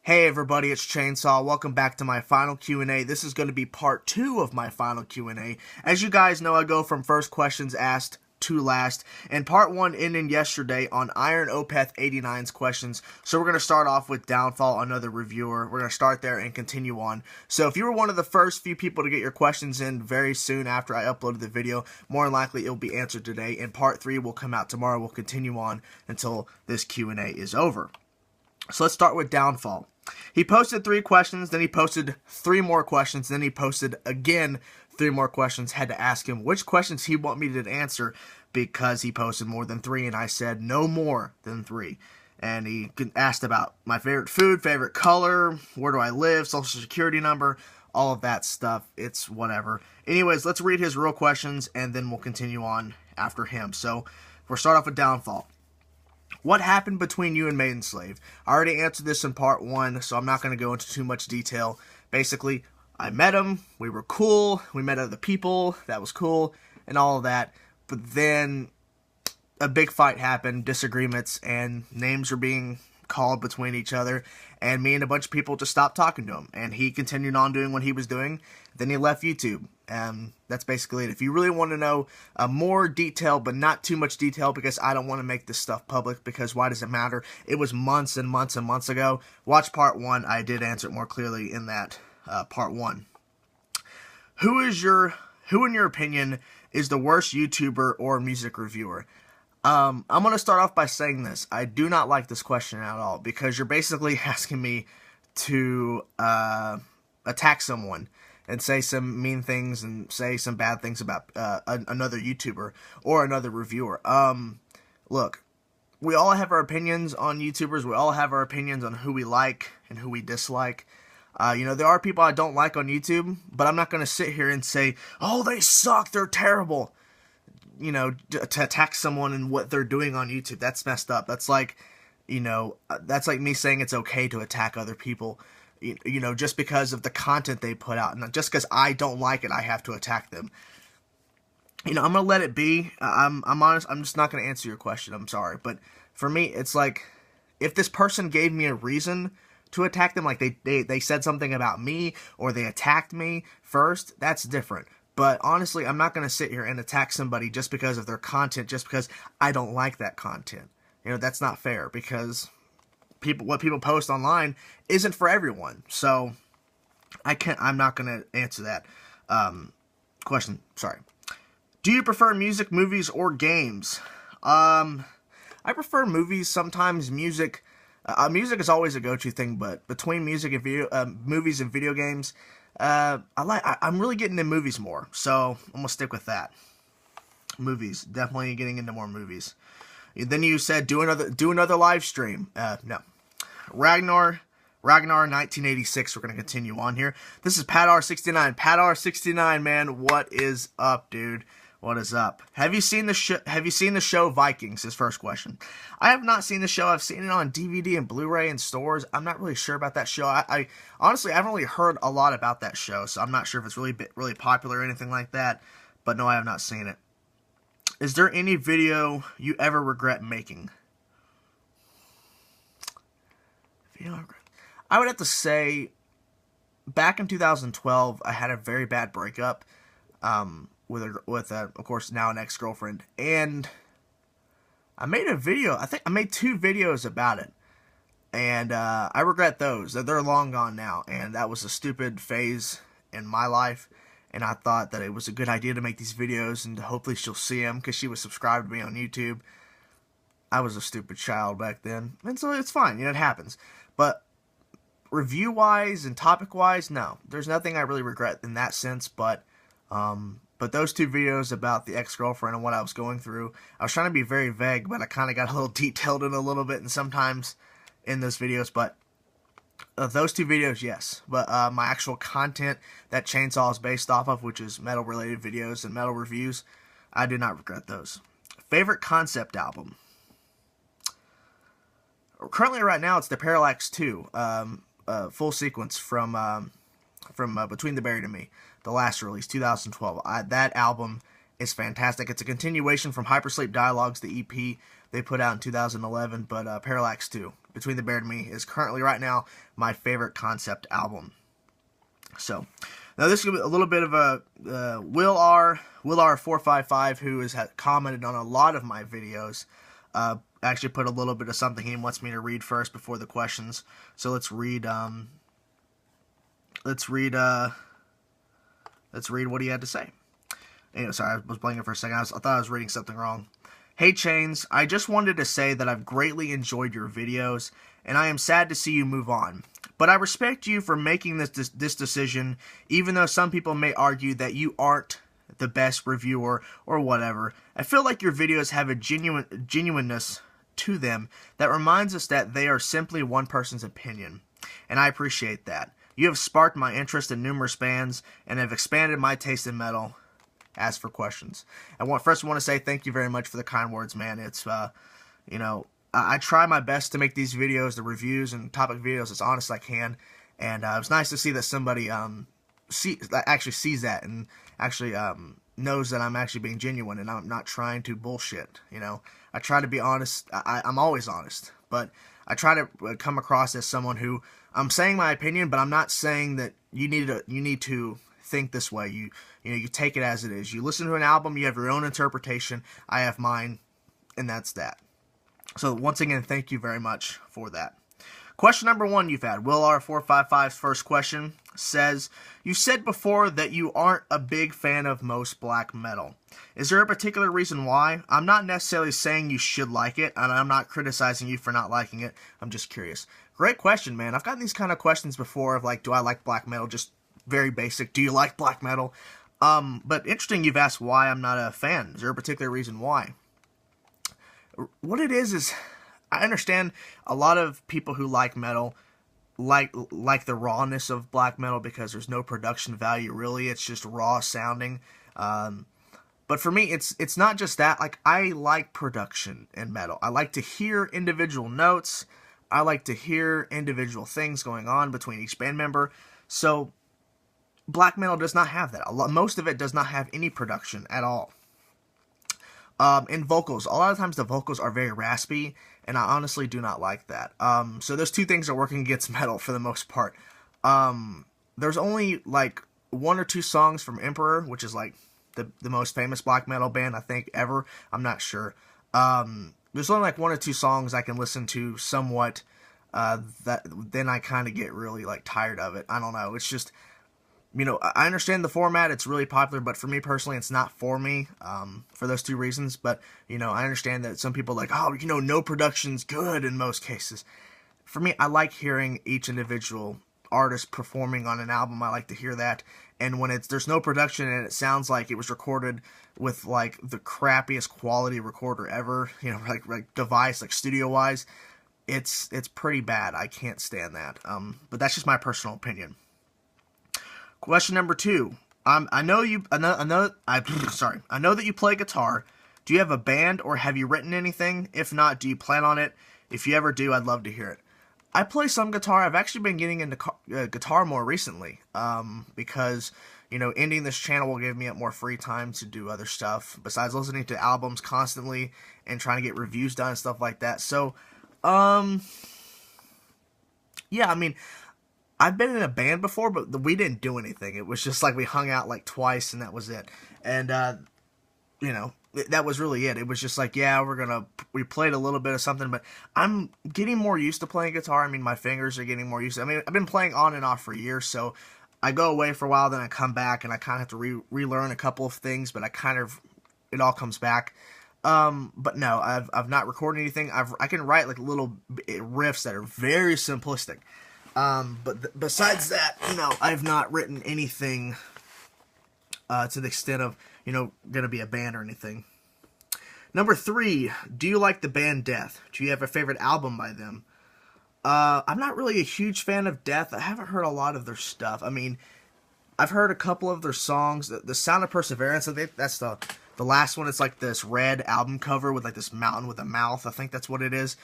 Hey everybody, it's Chainsaw. Welcome back to my final Q&A. This is going to be part 2 of my final Q&A. As you guys know, I go from first questions asked to last, and part 1 ended yesterday on Iron Opeth 89's questions. So we're going to start off with Downfall, another reviewer. We're going to start there and continue on. So if you were one of the first few people to get your questions in very soon after I uploaded the video, more than likely it'll be answered today, and part 3 will come out tomorrow. We'll continue on until this Q&A is over. So let's start with Downfall. He posted 3 questions, then he posted 3 more questions, then he posted again 3 more questions. Had to ask him which questions he want me to answer because he posted more than 3, and I said no more than 3. And he asked about my favorite food, favorite color, where do I live, social security number, all of that stuff. It's whatever. Anyways, let's read his real questions, and then we'll continue on after him. So we'll start off with Downfall. What happened between you and Maiden Slave? I already answered this in part 1, so I'm not going to go into too much detail. Basically, I met him, we were cool, we met other people, that was cool, and all of that. But then a big fight happened, disagreements, and names were being called between each other, and me and a bunch of people just stopped talking to him, and he continued on doing what he was doing. Then he left YouTube, and that's basically it. If you really want to know more detail, but not too much detail, because I don't want to make this stuff public, because why does it matter? It was months and months and months ago. Watch part 1. I did answer it more clearly in that part 1. Who in your opinion is the worst YouTuber or music reviewer? I'm going to start off by saying this. I do not like this question at all, because you're basically asking me to attack someone and say some mean things and say some bad things about another YouTuber or another reviewer. Look, we all have our opinions on YouTubers. We all have our opinions on who we like and who we dislike. There are people I don't like on YouTube, but I'm not going to sit here and say, oh, they suck, they're terrible. To attack someone and what they're doing on YouTube. That's messed up. That's like, that's like me saying it's okay to attack other people, just because of the content they put out. And just because I don't like it, I have to attack them. I'm going to let it be. I'm honest. I'm just not going to answer your question. I'm sorry. But for me, it's like, if this person gave me a reason to attack them, like they said something about me or they attacked me first, that's different. But honestly, I'm not going to sit here and attack somebody just because of their content, just because I don't like that content. That's not fair, because what people post online isn't for everyone. So I'm not going to answer that question. Sorry. Do you prefer music, movies, or games? I prefer movies. Sometimes music. Music is always a go-to thing, but between music and movies and video games, I'm really getting into movies more, so I'm gonna stick with that. Movies, definitely getting into more movies. Then you said do another live stream. No. Ragnar 1986. We're gonna continue on here. This is Padar69. Padar69, man, what is up, dude? What is up? Have you seen the show Vikings? His first question. I have not seen the show. I've seen it on DVD and Blu-ray in stores. I'm not really sure about that show. I honestly, I haven't really heard a lot about that show, so I'm not sure if it's really popular or anything like that. But no, I have not seen it. Is there any video you ever regret making? I would have to say, back in 2012, I had a very bad breakup. With of course, now an ex-girlfriend, and I made a video. I think I made 2 videos about it, and I regret those. They're long gone now, and that was a stupid phase in my life, and I thought that it was a good idea to make these videos, and hopefully she'll see them, because she was subscribed to me on YouTube. I was a stupid child back then, and so it's fine, it happens. But review-wise and topic-wise, no. There's nothing I really regret in that sense, but those 2 videos about the ex-girlfriend and what I was going through, I was trying to be very vague, but I kind of got a little detailed in a little bit, and sometimes in those videos, but those 2 videos, yes. But my actual content that Chainsaw is based off of, which is metal-related videos and metal reviews, I do not regret those. Favorite concept album? Currently, right now, it's the Parallax 2 full sequence from Between the Buried and Me. The last release, 2012. That album is fantastic. It's a continuation from Hypersleep Dialogues, the EP they put out in 2011, but Parallax 2. Between the Bear and Me is currently right now my favorite concept album. So now this is gonna be a little bit of a Will R 455, who has commented on a lot of my videos. Actually put a little bit of something he wants me to read first before the questions. So let's read what he had to say. Anyway, sorry, I was blanking for a second. I thought I was reading something wrong. Hey Chains, I just wanted to say that I've greatly enjoyed your videos, and I am sad to see you move on. But I respect you for making this decision, even though some people may argue that you aren't the best reviewer or whatever. I feel like your videos have a genuineness to them that reminds us that they are simply one person's opinion, and I appreciate that. You have sparked my interest in numerous bands and have expanded my taste in metal. As for questions, first I want to say thank you very much for the kind words, man. It's I try my best to make these videos, the reviews and topic videos, as honest as I can, and it's nice to see that somebody actually sees that and actually knows that I'm actually being genuine and I'm not trying to bullshit. I try to be honest. I'm always honest, but I try to come across as someone who I'm saying my opinion, but I'm not saying that you need to think this way. You take it as it is. You listen to an album, you have your own interpretation. I have mine, and that's that. So once again, thank you very much for that. Question number 1 you've had. Will R455's first question says, you said before that you aren't a big fan of most black metal. Is there a particular reason why? I'm not necessarily saying you should like it, and I'm not criticizing you for not liking it. I'm just curious. Great question, man. I've gotten these kind of questions before of like, do I like black metal? Just very basic. Do you like black metal? But interesting you've asked why I'm not a fan. Is there a particular reason why? What it is I understand a lot of people who like metal like the rawness of black metal because there's no production value really. It's just raw sounding. But for me, it's not just that. Like, I like production in metal. I like to hear individual notes. I like to hear individual things going on between each band member. So black metal does not have that. Most of it does not have any production at all. In vocals, a lot of times the vocals are very raspy, and I honestly do not like that. So those two things are working against metal for the most part. There's only like 1 or 2 songs from Emperor, which is like the most famous black metal band I think ever. I'm not sure. There's only like 1 or 2 songs I can listen to somewhat. Then I kind of get really like tired of it. I don't know. It's just, I understand the format, it's really popular, but for me personally, it's not for me, for those 2 reasons. But, I understand that some people are like, oh, no production's good in most cases. For me, I like hearing each individual artist performing on an album. I like to hear that. And when there's no production and it sounds like it was recorded with, like, the crappiest quality recorder ever, like device, like studio-wise, it's pretty bad. I can't stand that. But that's just my personal opinion. Question number 2. I know that you play guitar. Do you have a band or have you written anything? If not, do you plan on it? If you ever do, I'd love to hear it. I play some guitar. I've actually been getting into guitar more recently, because, ending this channel will give me more free time to do other stuff besides listening to albums constantly and trying to get reviews done and stuff like that. So, yeah, I've been in a band before, but we didn't do anything. It was just like we hung out like twice and that was it. And, that was really it. It was just like, yeah, we played a little bit of something, but I'm getting more used to playing guitar. My fingers are getting more used to it. I've been playing on and off for years, so I go away for a while, then I come back, and I kind of have to relearn a couple of things, but it all comes back. But no, I've not recorded anything. I can write like little riffs that are very simplistic. But besides that, I've not written anything to the extent of, gonna be a band or anything. Number 3, do you like the band Death? Do you have a favorite album by them? I'm not really a huge fan of Death. I haven't heard a lot of their stuff. I've heard a couple of their songs. The Sound of Perseverance, I think that's the last one. It's like this red album cover with like this mountain with a mouth. I think that's what it is.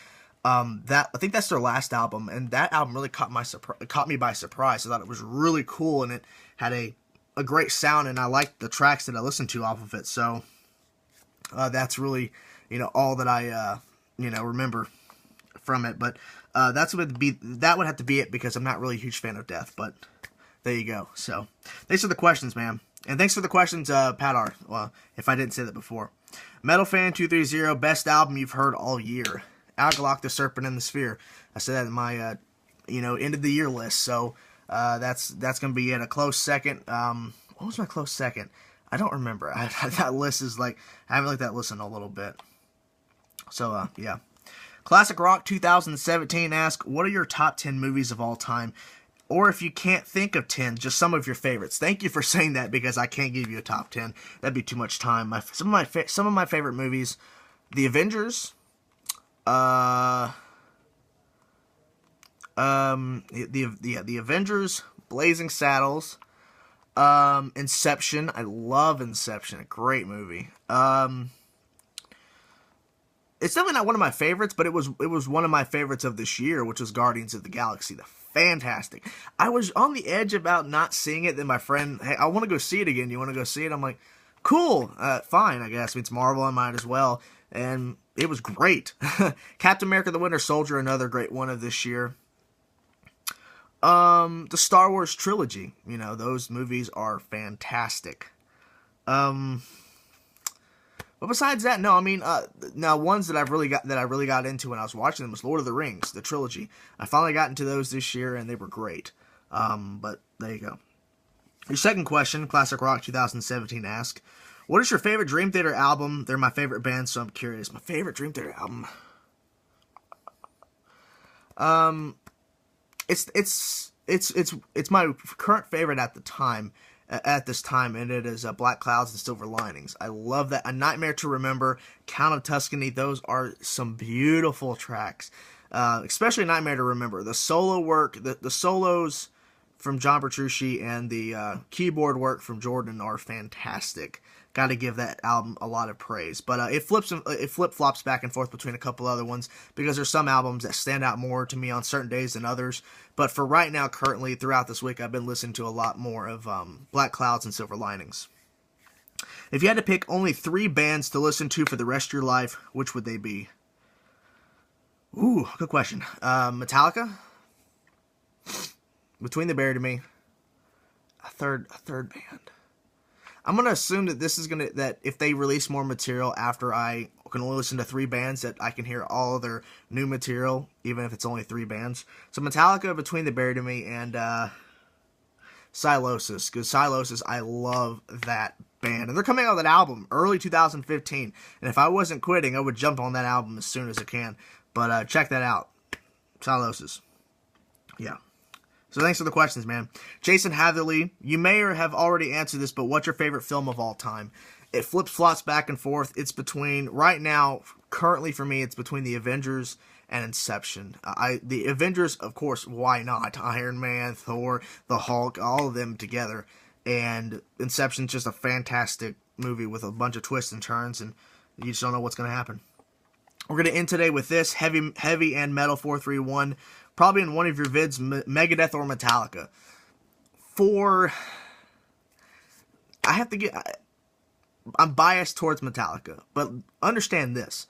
I think that's their last album, and that album really caught me by surprise. I thought it was really cool, and it had a great sound, and I liked the tracks that I listened to off of it. So that's really, all that I remember from it. But that would have to be it because I'm not really a huge fan of Death, but there you go. So, thanks for the questions, man. And thanks for the questions, Padar. Well, if I didn't say that before. Metal Fan 230, best album you've heard all year. Algalok, The Serpent and the Sphere. I said that in my, end of the year list. So, that's going to be it. A close second. What was my close second? I don't remember. That list is like, I haven't looked at that list in a little bit. So, yeah. Classic Rock 2017 asks, what are your top 10 movies of all time? Or if you can't think of 10, just some of your favorites. Thank you for saying that because I can't give you a top 10. That'd be too much time. Some of my favorite movies, The Avengers, the Avengers, Blazing Saddles, Inception. I love Inception. A great movie. It's definitely not one of my favorites, but it was one of my favorites of this year, which was Guardians of the Galaxy. Fantastic. I was on the edge about not seeing it. Then my friend, hey, I want to go see it again. You want to go see it? I'm like, cool. Fine, I guess. It's Marvel. I might as well. And it was great. Captain America the Winter Soldier, another great one of this year. The Star Wars trilogy. Those movies are fantastic. But besides that, no, I mean, now ones that I really got into when I was watching them was Lord of the Rings, the trilogy. I finally got into those this year, and they were great. But there you go. Your second question, Classic Rock 2017 asks, what is your favorite Dream Theater album? They're my favorite band, so I'm curious. My favorite Dream Theater album. It's my current favorite at the time. At this time, and it is Black Clouds and Silver Linings. I love that. A Nightmare to Remember, Count of Tuscany, those are some beautiful tracks. Especially Nightmare to Remember. The solo work, the solos from John Petrucci and the keyboard work from Jordan are fantastic. Got to give that album a lot of praise. But it flip-flops back and forth between a couple other ones because there's some albums that stand out more to me on certain days than others. But for right now, currently, throughout this week, I've been listening to a lot more of Black Clouds and Silver Linings. If you had to pick only 3 bands to listen to for the rest of your life, which would they be? Ooh, good question. Metallica? Between the Buried and Me. A third band. I'm going to assume that that if they release more material after I can only listen to 3 bands, that I can hear all of their new material, even if it's only 3 bands. So Metallica, Between the Buried and Me, and Sylosis. Because Sylosis, I love that band. And they're coming out with an album early 2015. And if I wasn't quitting, I would jump on that album as soon as I can. But check that out. Sylosis. Yeah. So thanks for the questions, man. Jason Hatherley, you may or have already answered this, but what's your favorite film of all time? It flips-flops back and forth. It's between, right now, currently for me, it's between The Avengers and Inception. The Avengers, of course, why not? Iron Man, Thor, the Hulk, all of them together. And Inception's just a fantastic movie with a bunch of twists and turns, and you just don't know what's going to happen. We're going to end today with this, Heavy and Metal 431. Probably in one of your vids, Megadeth or Metallica. I'm biased towards Metallica, but understand this.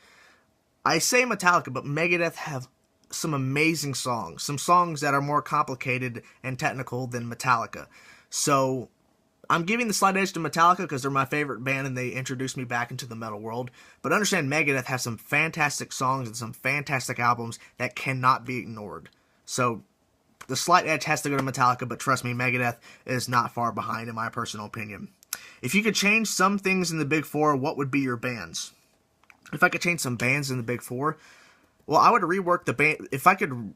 I say Metallica, but Megadeth have some amazing songs. Some songs that are more complicated and technical than Metallica. So, I'm giving the slight edge to Metallica because they're my favorite band and they introduced me back into the metal world. But understand Megadeth has some fantastic songs and some fantastic albums that cannot be ignored. So, the slight edge has to go to Metallica, but trust me, Megadeth is not far behind in my personal opinion. If you could change some things in the Big Four, what would be your bands? If I could change some bands in the Big Four, well, I would rework the band. If I could...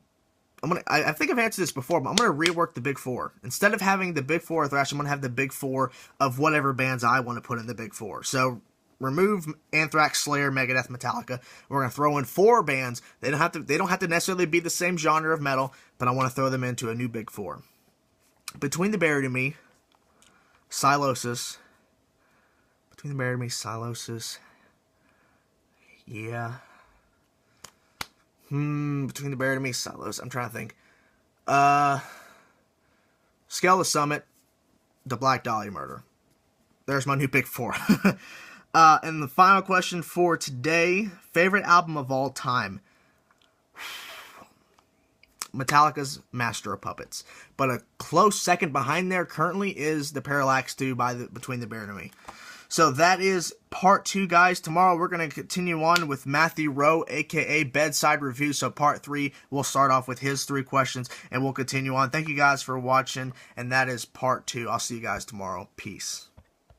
I think I've answered this before, but I'm going to rework the Big Four. Instead of having the Big Four of thrash, I'm going to have the Big Four of whatever bands I want to put in the Big Four. So, remove Anthrax, Slayer, Megadeth, Metallica. We're going to throw in 4 bands. They don't have to necessarily be the same genre of metal, but I want to throw them into a new Big Four. Between the Buried and Me, Sylosis. Between the Buried and Me, Sylosis. Yeah. Between the Buried and Me, Sylosis. I'm trying to think. Scale the Summit, the Black Dahlia Murder. There's my new Big Four. And the final question for today, favorite album of all time. Metallica's Master of Puppets. But a close second behind there currently is the Parallax 2 Between the Bear and Me. So that is part 2, guys. Tomorrow we're going to continue on with Matthew Rowe, a.k.a. Bedside Review. So part 3, we'll start off with his 3 questions, and we'll continue on. Thank you guys for watching, and that is part 2. I'll see you guys tomorrow. Peace.